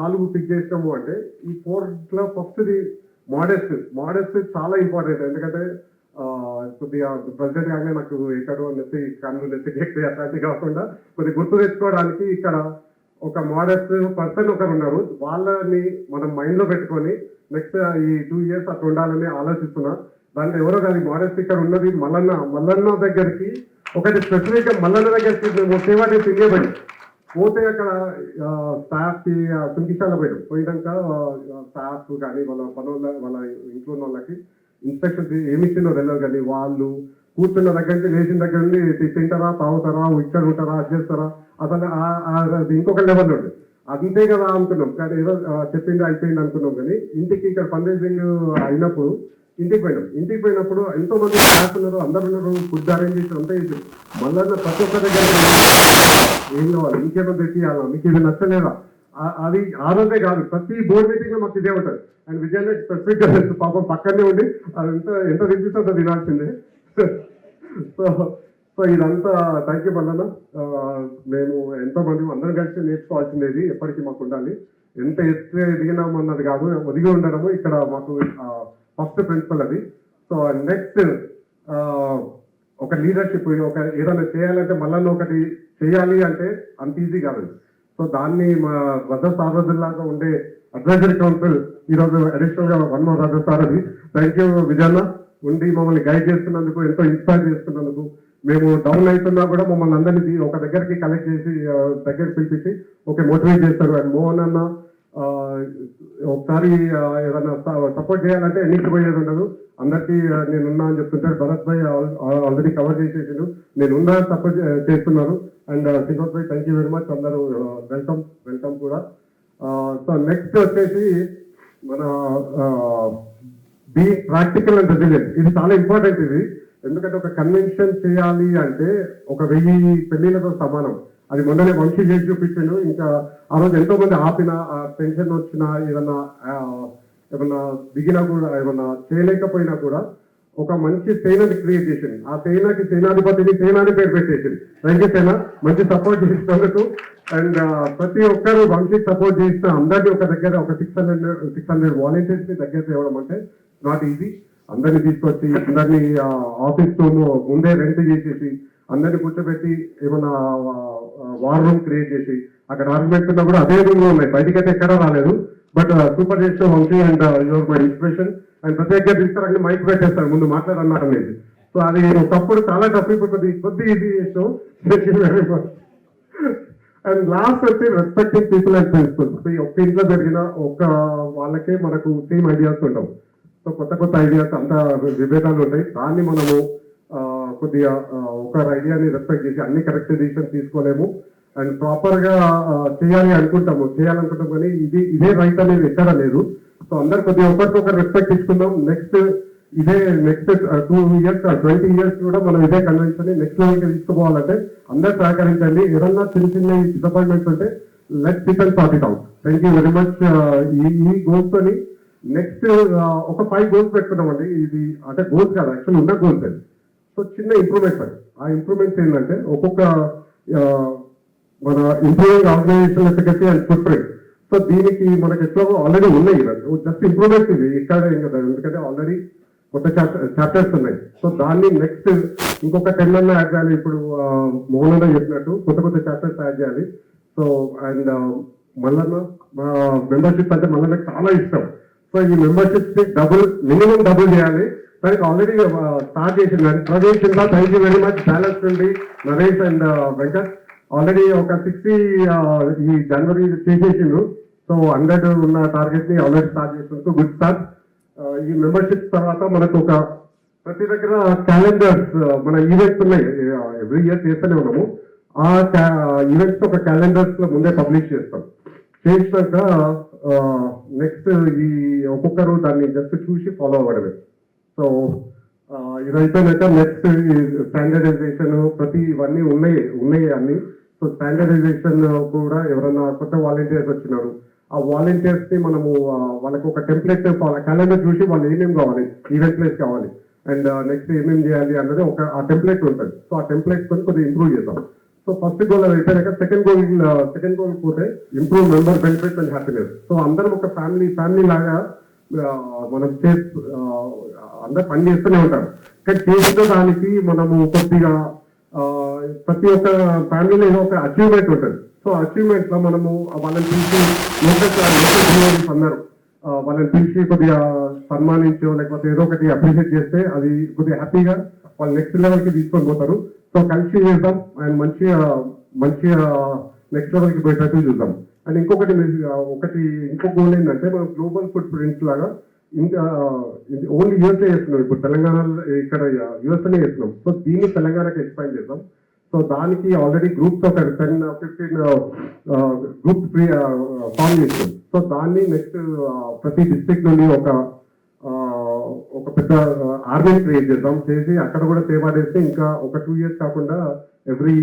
4 pick చేసినాము అంటే ఈ 4లో ఫస్ట్ది మోడెస్ట్ చాలా ఇంపార్టెంట్. ఎందుకంటే కొద్దిగా ప్రెసిడెంట్ కాగానే నాకు ఎక్కడో నెత్తి కన్ను నెత్తి అట్లాంటివి కాకుండా కొద్దిగా గుర్తు తెచ్చుకోవడానికి ఇక్కడ ఒక మోడెస్ట్ పర్సన్ ఒకరు ఉన్నారు. వాళ్ళని మనం మైండ్లో పెట్టుకొని నెక్స్ట్ ఈ 2 years అట్లా ఉండాలని ఆలోచిస్తున్నా. దాంట్లో ఎవరో కాదు, మోడెస్ట్ ఇక్కడ ఉన్నది మల్లన్న దగ్గరికి ఒకటి స్పెసిఫిక్గా మల్లన్న దగ్గరికి మేము సేవా తిరిగేబడి పోతే అక్కడ స్టాఫ్కి తుంకిశాల పోయినాక స్టాఫ్ కానీ వాళ్ళ ఇంట్లో ఉన్న వాళ్ళకి ఇన్స్ట్రక్షన్స్ ఏమి ఇచ్చిందో తెలియదు. కానీ వాళ్ళు కూర్చున్న దగ్గర నుంచి లేచిన దగ్గర నుండి తింటారా, తాగుతారా, ఇక్కడ ఉంటారా, అది చేస్తారా, అసలు ఇంకొక లెవెల్ ఉంది. అంతే కదా అనుకున్నాం. కానీ ఏదో చెప్పింది అయిపోయింది అనుకున్నాం. కానీ ఇంటికి ఇక్కడ ఫండ్ రైజింగ్ అయినప్పుడు ఇంటికి పోయినప్పుడు ఎంతో మంది స్టాఫ్ ఉన్నారు, అందరు ఉన్నారు, ఫుడ్ అరేంజ్ చేసి అంతా చేసి మళ్ళీ ప్రతి ఒక్క దగ్గర ఏం కావాలి, ఇంకేమో తెచ్చియాలా, మీకు ఇది నచ్చలేదా, అది ఆ రోజే కాదు ప్రతి బోర్డు మీటింగ్ లో మాకు ఇదే ఉంటుంది. అండ్ విజయాన్ని స్పెసిఫిక్ గా తెలుసు, పాపం పక్కనే ఉండి అది ఎంత తినిపిస్తుందో తినాల్సిందే. సో ఇదంతా థ్యాంక్ యూ మల్లన్న. మేము ఎంతో మంది అందరం కలిసి నేర్చుకోవాల్సిందేది ఎప్పటికీ మాకు ఉండాలి. ఎంత ఎత్తు ఎదిగినామన్నది కాదు, ఒదిగి ఉండడము ఇక్కడ మాకు ఫస్ట్ ప్రిన్సిపల్ అది. సో నెక్స్ట్ ఒక లీడర్షిప్, ఒక ఏదైనా చేయాలంటే మళ్ళీ ఒకటి చేయాలి అంటే అంత ఈజీ కాదు. సో దాన్ని మా బ్రదర్స్ ఆరోజుల్లాగా ఉండే అడ్వైజరీ కౌన్సిల్ ఈరోజు అడిషనల్ గా 1 more బ్రదర్స్ సార్ అది. థ్యాంక్ యూ విజయన్న, ఉండి మమ్మల్ని గైడ్ చేస్తున్నందుకు, ఎంతో ఇన్స్పైర్ చేస్తున్నందుకు. మేము డౌన్ అవుతున్నా కూడా మమ్మల్ని అందరినీ ఒక దగ్గరికి కలెక్ట్ చేసి దగ్గరికి పిలిపించి ఓకే మోటివేట్ చేస్తారు. అండ్ మోహన్ అన్న ఒకసారి ఏదైనా సపోర్ట్ చేయాలంటే ఎన్నికి పోయేది ఉండదు, అందరికీ నేనున్నా అని చెప్తుంటారు. భరత్ భాయ్ ఆల్రెడీ కవర్ చేసేసాను, నేనున్నా సపోర్ట్ చేస్తున్నారు. And Srinivas Bhai thank you very much. అందరూ వెల్కమ్ కూడా. సో నెక్స్ట్ వచ్చేసి మన బీ ప్రాక్టికల్ అండ్ రెసిలియెంట్, ఇది చాలా ఇంపార్టెంట్. ఇది ఎందుకంటే ఒక కన్వెన్షన్ చేయాలి అంటే 1000 పెళ్లిళ్ళతో సమానం. అది మొన్ననే వంశీ చేసి చూపించాడు. ఇంకా ఆ రోజు ఎంతో మంది ఆపినా, టెన్షన్ వచ్చినా, ఏమన్నా దిగినా కూడా, ఏమన్నా చేయలేకపోయినా కూడా ఒక మంచి సేనని క్రియేట్ చేసింది. ఆ సేనకి సేనాధిపతిని సేనాని పేరు పెట్టేసింది. థ్యాంక్ యూ సేన, మంచి సపోర్ట్ చేసినందుకు. అండ్ ప్రతి ఒక్కరు వంశీకి సపోర్ట్ చేసిన అందరినీ ఒక దగ్గర ఒక 600 వాలంటీర్స్ ని దగ్గర తేవడం అంటే నాట్ ఈజీ. అందరినీ తీసుకొచ్చి అందరినీ ఆఫీస్ ముందే రెంట్ చేసేసి అందరినీ కూర్చోబెట్టి ఏమన్నా వార్ రూమ్ క్రియేట్ చేసి అక్కడ ఆర్గ్యుమెంట్ ఉన్నా కూడా అదే రూమ్ లో ఉన్నాయి, బయటకైతే ఎక్కడా రాలేదు. బట్ సూపర్ చేసిన Vamshi and your my inspiration. And ప్రత్యేకంగా తీసుకురండి మైక్ పెట్టేస్తారు ముందు మాట్లాడన్నారు అనేది. సో అది ఒకప్పుడు చాలా టఫ్, ఇప్పుడు కొద్ది ఈజీ చేసాం. అండ్ లాస్ట్ వచ్చి రెస్పెక్టింగ్ పీపుల్ అండ్ ప్రిన్సిపల్స్. ఒక్క ఇంట్లో జరిగిన ఒక్క వాళ్ళకే మనకు సేమ్ ఐడియాస్ ఉండవు. సో కొత్త ఐడియాస్ అంత విభేదాలు ఉంటాయి. దాన్ని మనము కొద్దిగా ఒక ఐడియాని రెస్పెక్ట్ చేసి అన్ని కరెక్ట్ డిసిషన్ తీసుకోలేము. అండ్ ప్రాపర్ గా చేయాలనుకుంటాం కానీ ఇదే రైట్ అనేది ఎక్కడ లేదు. సో అందరు కొద్దిగా ఒకరికొకరు రెస్పెక్ట్ ఇచ్చుకుందాం. నెక్స్ట్ 2 years 20 years కూడా మనం ఇదే కన్వెన్షన్ నెక్స్ట్ లెవెల్కి తీసుకుపోవాలంటే అందరు సహకరించండి. ఏదన్నా చిన్న డిసప్పాయింట్మెంట్స్ ఉంటే let's SIT and sort it out. Thank you very much. ఈ గోల్స్ తోని నెక్స్ట్ ఒక 5 goals పెట్టుకున్నామండి. ఇది అంటే గోల్స్ కాదు, యాక్చువల్ ఉన్న గోల్స్ అది. సో చిన్న ఇంప్రూవ్మెంట్స్ అది. ఆ ఇంప్రూవ్మెంట్స్ ఏంటంటే ఒక్కొక్క మన improving organisation efficacy and footprint. So దీనికి మనకి ఎట్లా ఆల్రెడీ ఉన్నాయి, జస్ట్ ఇంప్రూవ్మెంట్స్ ఇది ఇక్కడ ఏం కదా, ఎందుకంటే ఆల్రెడీ కొత్త చాప్టర్స్ ఉన్నాయి. సో దాన్ని నెక్స్ట్ ఇంకొక 10 అన్న యాడ్ చేయాలి. ఇప్పుడు మోహన్ చెప్పినట్టు కొత్త చాప్టర్స్ యాడ్ చేయాలి. సో అండ్ మల్లన్న మెంబర్షిప్ అంటే మల్లన్నకి చాలా ఇష్టం. సో ఈ మెంబర్షిప్ మినిమం డబుల్ చేయాలి. దానికి ఆల్రెడీ స్టార్ట్ చేసింది Pravesh. Thank you very much. Balance నుండి నరేష్ అండ్ వెంకట్ ఆల్రెడీ ఒక 60 ఈ జనవరి చేసేసిండ్రు. సో 100 ఉన్న టార్గెట్ ని ఆల్రెడీ స్టార్ట్ చేసినందుకు గుడ్ స్టార్ట్. ఈ మెంబర్షిప్ తర్వాత మనకు ఒక ప్రతి దగ్గర క్యాలెండర్స్ మన ఈవెంట్స్ ఉన్నాయి, ఎవ్రీ ఇయర్ చేస్తూనే ఉన్నాము. ఆ ఈవెంట్స్ ఒక క్యాలెండర్స్ లో ముందే పబ్లిష్ చేసినాక నెక్స్ట్ ఈ ఒక్కొక్కరు దాన్ని జస్ట్ చూసి ఫాలో అవ్వడమే. సో ఇదైతే నెక్స్ట్ స్టాండర్డైజేషన్ ప్రతి ఇవన్నీ ఉన్నాయి అన్ని. సో స్టాండర్డైజేషన్ కూడా ఎవరైనా కొత్త వాలంటీర్స్ వచ్చినారు, ఆ వాలంటీర్స్ ని మనము వాళ్ళకి ఒక టెంప్లెట్ క్యాలెండర్ చూసి వాళ్ళు ఏమేమి కావాలి, ఈవెంట్ ప్లేస్ కావాలి అండ్ నెక్స్ట్ ఏమేమి చేయాలి అన్నది ఆ టెంప్లెట్ ఉంటుంది. సో ఆ టెంప్లెట్ కొని కొద్దిగా ఇంప్రూవ్ చేద్దాం. సో ఫస్ట్ గోల్ అది అయిపోయాక సెకండ్ గోల్ పోతే improve member benefits and happiness. So అందరం ఒక ఫ్యామిలీ లాగా మనం అందరు పని చేస్తూనే ఉంటారు. కానీ చేసిన దానికి మనము కొద్దిగా ప్రతి ఒక్క ఫ్యామిలీలో ఏదో ఒక అచీవ్మెంట్ ఉంటుంది. సో అచీవ్మెంట్ లో మనము వాళ్ళని పిలిచి లోకల్ అందరు వాళ్ళని పిలిచి కొద్దిగా సన్మానించో లేకపోతే ఏదో ఒకటి అప్రిషియేట్ చేస్తే అది కొద్దిగా హ్యాపీగా వాళ్ళు నెక్స్ట్ లెవెల్ కి తీసుకొని పోతారు. సో కలిసి చేద్దాం అండ్ మంచిగా నెక్స్ట్ లెవెల్ కి పోయేటట్టు చూద్దాం. అండ్ ఇంకో గోల్ ఏంటంటే మనం గ్లోబల్ ఫుడ్ ప్రింట్స్ లాగా ఇంకా ఓన్లీ యూఎస్ఏ చేస్తున్నాం. ఇప్పుడు తెలంగాణలో ఇక్కడ యూఎస్ఏనే చేస్తున్నాం. సో దీన్ని తెలంగాణకి ఎక్స్పాండ్ చేద్దాం. సో దానికి ఆల్రెడీ గ్రూప్స్ ఒక 10-15 గ్రూప్స్ ఫామ్ చేస్తాం. సో దాన్ని నెక్స్ట్ ప్రతి డిస్ట్రిక్ట్ నుండి ఒక పెద్ద ఆర్మీ క్రియేట్ చేద్దాం. చేసి అక్కడ కూడా సేవాడేస్తే ఇంకా ఒక 2 years కాకుండా ఎవ్రీ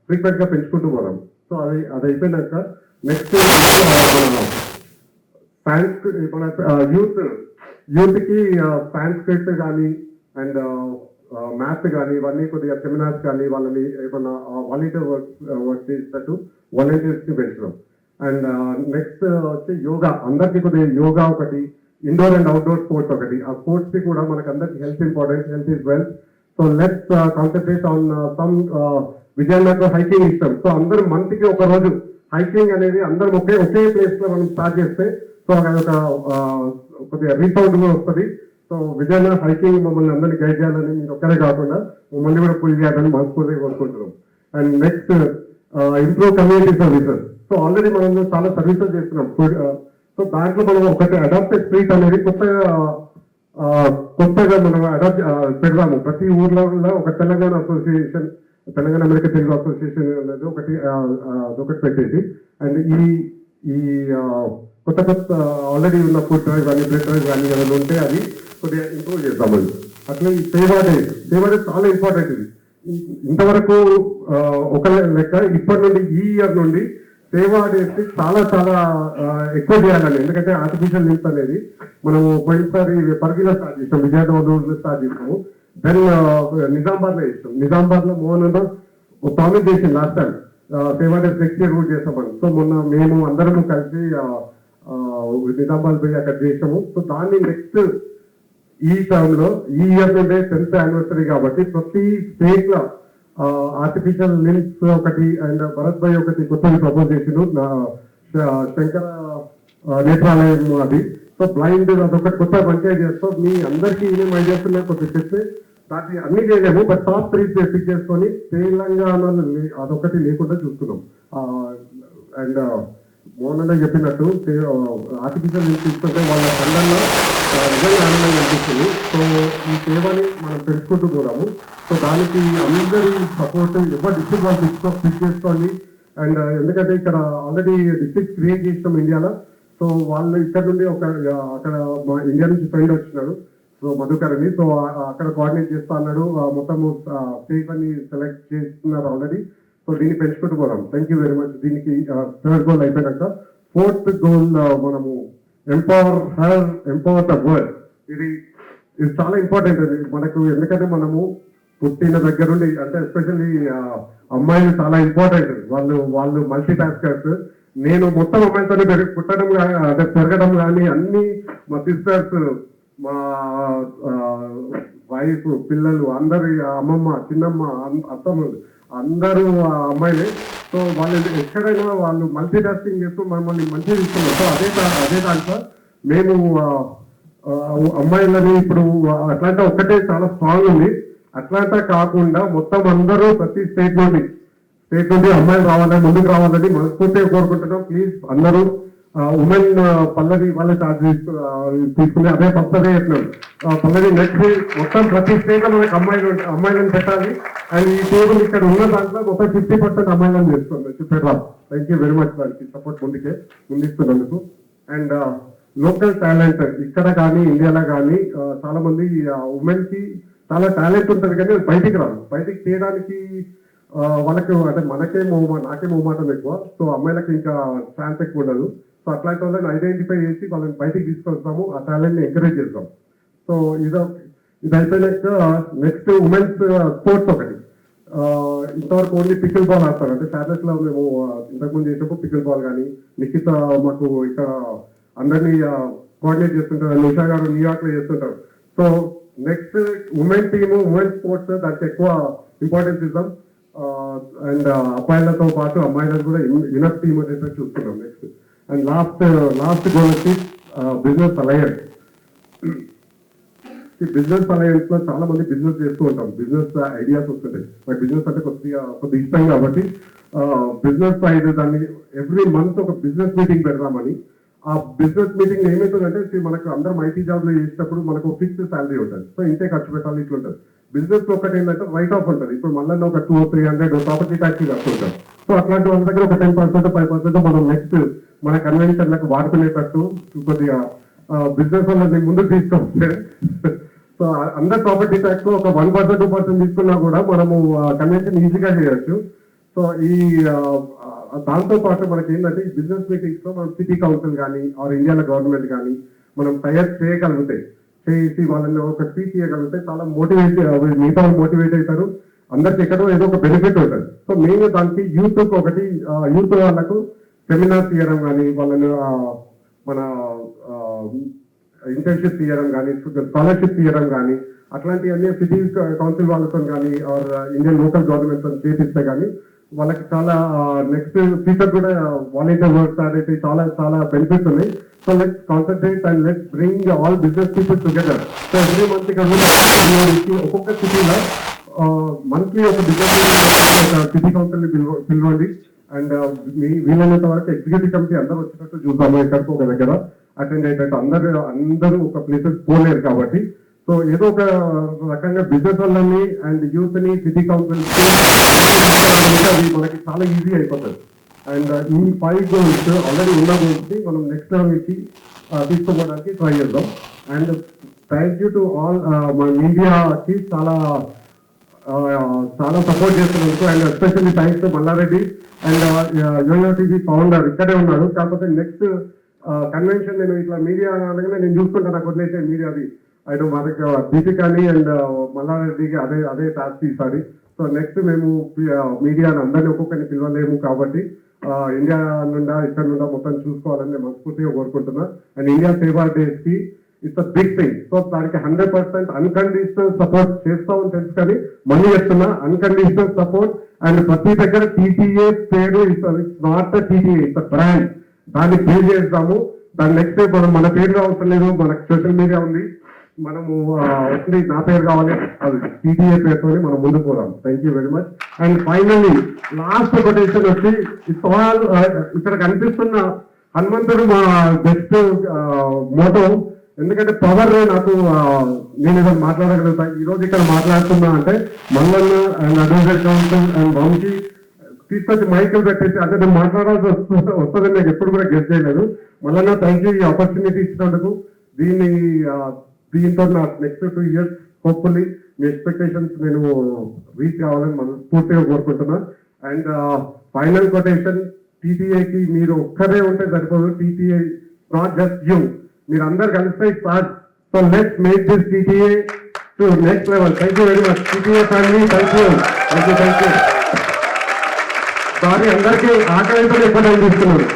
ఫ్రీక్వెంట్ గా పెంచుకుంటూ పోదాం. సో అది అయిపోయినాక నెక్స్ట్ మన యూత్ కి సాంస్క్రిట్ కానీ అండ్ మ్యాథ్స్ కానీ ఇవన్నీ కొద్దిగా సెమినార్స్ కానీ వాళ్ళని ఏమన్నా వాలంటీర్ వర్క్ చేసేటట్టు వాలంటీర్స్ ని పెంచడం. అండ్ నెక్స్ట్ వచ్చి యోగా, అందరికీ కొద్దిగా యోగా ఒకటి, ఇండోర్ అండ్ అవుట్డోర్ స్పోర్ట్స్ ఒకటి. ఆ స్పోర్ట్స్ కి కూడా మనకు అందరికి health important, health is wealth. So let's concentrate on some Vizianagaram hiking ఇష్టం. సో అందరూ మంత్కి ఒక రోజు హైకింగ్ అనేది అందరం ఒకే ప్లేస్ లో మనం స్టార్ట్ చేస్తే సో అది ఒక కొద్దిగా రీసౌండ్ కూడా వస్తుంది. సో విజయనగరం హైకింగ్ మమ్మల్ని అందరినీ గైడ్ చేయాలని, మీరు ఒక్కరే కాకుండా మమ్మల్ని కూడా పుల్ చేయాలని మనస్ఫూర్తిగా కోరుకుంటున్నాం. And next improve community services. So already మనం చాలా సర్వీసెస్ చేస్తున్నాం. సో దాంట్లో మనం ఒకటి అడాప్టెడ్ స్ట్రీట్ అనేది కొత్తగా మనం పెడదాము. ప్రతి ఊర్లో ఒక Telangana association, Telangana America Telugu association అనేది ఒకటి పెట్టేసి అండ్ ఈ కొత్త ఆల్రెడీ ఉన్న ఫుడ్ డ్రైవ్ కానీ బ్లడ్ డ్రైవ్ కానీ ఏమైనా ఉంటే అది కొద్దిగా ఇంప్రూవ్ చేద్దామండి. అట్లా ఈ సేవా డే చాలా ఇంపార్టెంట్. ఇది ఇంతవరకు ఒక లెక్క, ఇప్పటి నుండి ఈ ఇయర్ నుండి సేవా డేస్ చాలా ఎక్కువ చేయాలండి. ఎందుకంటే ఆర్టిఫిషియల్ లింక్స్ అనేది మనము పోయినసారి పరిగిలో స్టార్ట్ చేసాం, విజయనగరంలో స్టార్ట్ చేసాము, దెన్ నిజామాబాద్ లో చేసాం. నిజామాబాద్ లో మోహన్ ప్రామిస్ చేసింది లాస్ట్ టైం సేవా డేస్ నెక్స్ట్ ఇయర్ కూడా చేస్తామని. సో మొన్న మేము అందరము కలిసి నిజామాబాద్ పోయి అక్కడ చేసాము. సో దాన్ని నెక్స్ట్ ఈ టర్మ్ లో ఈ ఇయర్ నుండే 10th anniversary కాబట్టి ప్రతి స్టేట్ లో ఆర్టిఫిషియల్ లింక్స్ ఒకటి అండ్ భరత్ భాయ్ ఒకటి కొత్తగా ప్రపోజ్ చేసిన శంకర నేత్రాలయం అది. సో బ్లైండ్ అదొకటి కొత్త పంచాయతీ చేస్తాం. మీ అందరికీ ఏమేమి ఐడియాస్ ఉన్నాయి కొద్దిగా చెప్తే దాన్ని అన్ని చేయలేము, బట్ టాప్ 3 ఫిక్స్ చేసుకొని తెలంగాణలో అదొకటి లేకుండా చూస్తున్నాం. అండ్ మోహన్ చెప్పినట్టు ఆర్టిఫిషియల్ లింక్స్ తీసుకుంటే వాళ్ళ కళ్ళల్లో నిజంగా ఆనందం అనిపిస్తుంది. సో ఈ సేవని మనం తెలుసుకుంటూ పోదాము. సో దానికి అందరి సపోర్ట్ ఎవరు డిస్ట్రిక్ట్ వాళ్ళు ఫిక్స్ చేసుకోండి. అండ్ ఎందుకంటే ఇక్కడ ఆల్రెడీ డిస్ట్రిక్ట్ క్రియేట్ చేసినాం ఇండియాలో. సో వాళ్ళు ఇక్కడ నుండి అక్కడ మా ఇండియా నుంచి ఫ్రెండ్ వచ్చినాడు, సో మధుకర్ని. సో అక్కడ కోఆర్డినేట్ చేస్తా అన్నాడు. మొత్తము స్టేట్ అని సెలెక్ట్ చేస్తున్నారు ఆల్రెడీ. సో దీన్ని పెంచుకుంటూ పోదాం. Thank you very much. దీనికి 3rd గోల్ అయిపోయాక 4th గోల్ మనము ఎంపవర్ ద వరల్డ్. ఇది చాలా ఇంపార్టెంట్ అది మనకు. ఎందుకంటే మనము పుట్టిన దగ్గర నుండి అంటే ఎస్పెషల్లీ అమ్మాయిలు చాలా ఇంపార్టెంట్. వాళ్ళు మల్టీ టాస్కర్స్. నేను మొత్తం అమ్మాయిలతోనే పుట్టడం కానీ అంటే పెరగడం కానీ అన్ని మా సిస్టర్స్, మా వైఫ్, పిల్లలు అందరు, అమ్మమ్మ, చిన్నమ్మ, అత్తమ్మ అందరూ అమ్మాయిలే. సో వాళ్ళు ఎక్కడైనా వాళ్ళు మల్టీ టాస్కింగ్ చేస్తూ మమ్మల్ని మంచిగా తీసుకున్నారు. సో అదే దాంట్లో మేము అమ్మాయిలని ఇప్పుడు అట్లాంటా ఒక్కటే చాలా స్ట్రాంగ్ ఉంది. అట్లాంటా కాకుండా మొత్తం అందరూ ప్రతి స్టేట్ నుండి అమ్మాయిలు రావాలని, ముందుకు రావాలని మనస్ఫూర్తిగా కోరుకుంటున్నాం. ప్లీజ్ అందరూ ఉమెన్ పల్లవి వాళ్ళ ఛార్జ్ తీసుకుని అదే ఫస్ట్దే చెప్పినాం. పల్లవి నెక్స్ట్ మొత్తం ప్రతి స్టేట్ లో మనకి అమ్మాయిలను పెట్టాలి. అండ్ ఈ టేబుల్ ఇక్కడ ఉన్న దాంట్లో మొత్తం 50% అమ్మాయిలను చేస్తుంది పెట్టాలి. థ్యాంక్ యూ వెరీ మచ్ దానికి సపోర్ట్ ముందుస్తున్నందుకు. అండ్ లోకల్ టాలెంట్ ఇక్కడ కానీ ఇండియాలో కానీ చాలా మంది ఉమెన్ కి చాలా టాలెంట్ ఉంటుంది, కానీ బయటికి రాదు. బయటికి తీయడానికి వాళ్ళకి అంటే నాకే మొహమాటం ఎక్కువ. సో అమ్మాయిలకి ఇంకా ఛాన్స్ ఎక్కువ ఉండదు. సో అట్లాంటి వాళ్ళని ఐడెంటిఫై చేసి వాళ్ళని బయటికి తీసుకొస్తాము, ఆ టాలెంట్ ని ఎంకరేజ్ చేస్తాం. సో ఇది అయిపోయినాక నెక్స్ట్ ఉమెన్స్ స్పోర్ట్స్ ఒకటి. ఇంతవరకు ఓన్లీ పికిల్ బాల్ ఆడతారు. అంటే సాటర్డేస్ లో మేము ఇంతకుముందు చేసినప్పుడు పికిల్ బాల్ కానీ నిఖిత మాకు ఇక్కడ అందరినీ కోఆర్డినేట్ చేస్తుంటారు. ఉషా గారు న్యూయార్క్ లో చేస్తుంటారు. So next women team, women sports దానికి ఎక్కువ ఇంపార్టెన్స్ ఇద్దాం. అండ్ అబ్బాయిలతో పాటు అమ్మాయిలకు కూడా ఇనఫ్ టీమ్ వచ్చేసి చూస్తున్నాం నెక్స్ట్. అండ్ లాస్ట్ గోల్ వచ్చి బిజినెస్ అలయన్స్. బిజినెస్ అలయన్స్ లో చాలా మంది బిజినెస్ చేస్తూ ఉంటాం. బిజినెస్ ఐడియాస్ వస్తుంటాయి. బట్ బిజినెస్ అంటే కొద్దిగా ఇష్టం కాబట్టి బిజినెస్ సైడ్ దాన్ని ఎవ్రీ మంత్ ఒక బిజినెస్ మీటింగ్ పెడదామని. ఆ బిజినెస్ మీటింగ్ ఏమవుతుందంటే మనకు అందరం ఐటీ జాబ్ లో చేసేటప్పుడు మనకు ఫిక్స్డ్ శాలరీ ఉంటుంది. సో ఇంతే ఖర్చు పెట్టాలి ఇట్లా ఉంటుంది. బిజినెస్ లో ఒకటి ఏంటంటే రైట్ ఆఫ్ ఉంటుంది. ఇప్పుడు మళ్ళీ ఒక 200-300 ప్రాపర్టీ ట్యాక్స్ కట్టుకుంటాం. సో అట్లాంటి వాళ్ళ దగ్గర ఒక 10%, 5% మనం నెక్స్ట్ మన కన్వెన్షన్లకు వాడుకునేటట్టు కొద్దిగా బిజినెస్ వాళ్ళని ముందుకు తీసుకొస్తే సో అందరు ప్రాపర్టీ ట్యాక్స్ ఒక 1%, 2% తీసుకున్నా కూడా మనము కన్వెన్షన్ ఈజీగా చేయొచ్చు. సో ఈ దాంతో పాటు మనకి ఏంటంటే ఈ బిజినెస్ మీటింగ్స్ లో మనం సిటీ కౌన్సిల్ కానీ ఆర్ ఇండియాలో గవర్నమెంట్ కానీ మనం తయారు చేయగలిగితే చేసి వాళ్ళని ఒక స్పీచ్ చేయగలిగితే చాలా మిగతా మోటివేట్ అవుతారు. అందరికి ఎక్కడో ఏదో ఒక బెనిఫిట్ ఉంటుంది. సో మెయిన్ దానికి యూత్ వాళ్ళకు సెమినార్స్ ఇవ్వడం కానీ వాళ్ళని మన ఇంటర్న్షిప్ ఇవ్వడం కానీ స్కాలర్షిప్ ఇవ్వడం కానీ అట్లాంటివన్నీ సిటీ కౌన్సిల్ వాళ్ళతో కానీ ఆర్ ఇండియన్ లోకల్ గవర్నమెంట్ చేపిస్తే కానీ వాళ్ళకి చాలా నెక్స్ట్ ఫ్యూచర్ కూడా వాలంటీర్ వర్క్ అయితే చాలా చాలా బెనిఫిట్స్ ఉన్నాయి. So let's concentrate and let's bring all business people together. So every month ఇక్కడ ఒక్కొక్క సిటీలో మంత్లీ ఒక బిజినెస్ సిటీ కౌన్సిల్ ని పిలవండి. అండ్ వీలైనంత వరకు ఎగ్జిక్యూటివ్ కమిటీ అందరూ వచ్చినట్టు చూద్దాము. ఎక్కడికి ఒక దగ్గర అటెండ్ అయ్యేటట్టు అందరూ ఒక ప్లేసెస్ పోలేరు కాబట్టి సో ఏదో ఒక రకంగా బిజినెస్ వాళ్ళని అండ్ యూత్ ని సిటీ కౌన్సిల్ అది మనకి చాలా ఈజీ అయిపోతుంది. అండ్ ఈ 5 గోల్స్ ఆల్రెడీ ఉన్న గోల్స్ ని మనం నెక్స్ట్ లెవెల్కి తీసుకోవడానికి ట్రై చేద్దాం. And thank you to all మన మీడియాకి చాలా సపోర్ట్ చేస్తున్నందుకు. And especially thanks to Malla Reddy and university founder ఇక్కడే ఉన్నారు. కాకపోతే నెక్స్ట్ కన్వెన్షన్ నేను ఇట్లా మీడియా అనగానే నేను చూసుకుంటాను. నాకు వదిలేసే మీడియాది అయితే మనకి దీపికాని అండ్ మల్లారెడ్డికి అదే టాస్క్ ఈసారి. సో నెక్స్ట్ మేము మీడియాని అందరినీ ఒక్కొక్కరిని పిలవలేము కాబట్టి ఇండియా నుండా ఇక్కడ నుండా మొత్తం చూసుకోవాలని నేను మనస్ఫూర్తిగా కోరుకుంటున్నా. అండ్ ఇండియా సేవా డేస్ కి it's a big thing. So దానికి 100% అన్కండిషనల్ సపోర్ట్ చేస్తామని తెలుసు కానీ మళ్ళీ చెప్తున్నా అన్కండిషనల్ సపోర్ట్. అండ్ ప్రతి దగ్గర టీటీఏ పేరు it's not the TTA, it's brand. దాన్ని పే చేస్తాము. దాని నెక్స్ట్ మనం మన పేరు అవసరం లేదు. మనకు సోషల్ మీడియా ఉంది. మనము వస్తుంది నా పేరు కావాలి, అది టీటీఏ పేరుతో మనం ముందుకు పోదాం. Thank you very much. And finally last quotation వచ్చి ఇట్స్ ఆల్ ఇక్కడ కనిపిస్తున్న హనుమంతుడు మా బెస్ట్ మోటో. ఎందుకంటే పవర్ నాకు నేను ఏదో మాట్లాడగలుగుతా. ఈ రోజు ఇక్కడ మాట్లాడుతున్నా అంటే Mallanna and advocate council and Vamshi తీసుకొచ్చి మైకులు పెట్టేసి అంటే నేను మాట్లాడాల్సి వస్తుందని నాకు ఎప్పుడు కూడా గెస్ట్ చేయలేదు. మల్లన్న థ్యాంక్ యూ ఈ ఆపర్చునిటీ ఇచ్చినందుకు. దీంతో నా నెక్స్ట్ 2 years హోప్ఫుల్లీ మీ ఎక్స్పెక్టేషన్స్ నేను రీచ్ కావాలని మనం పూర్తిగా కోరుకుంటున్నా. అండ్ ఫైనల్ కొటేషన్, టీటీఏకి మీరు ఒక్కరే ఉంటే సరిపోదు. టీటీఏ నాట్ జస్ట్ యూ, మీరు అందరు కలిస్తే start. So let's make this TTA to next level. Thank you very much TTA family. Thank you. Sorry అందరికీ ఆకలితో ఎక్కువ టైం తీసుకున్నారు.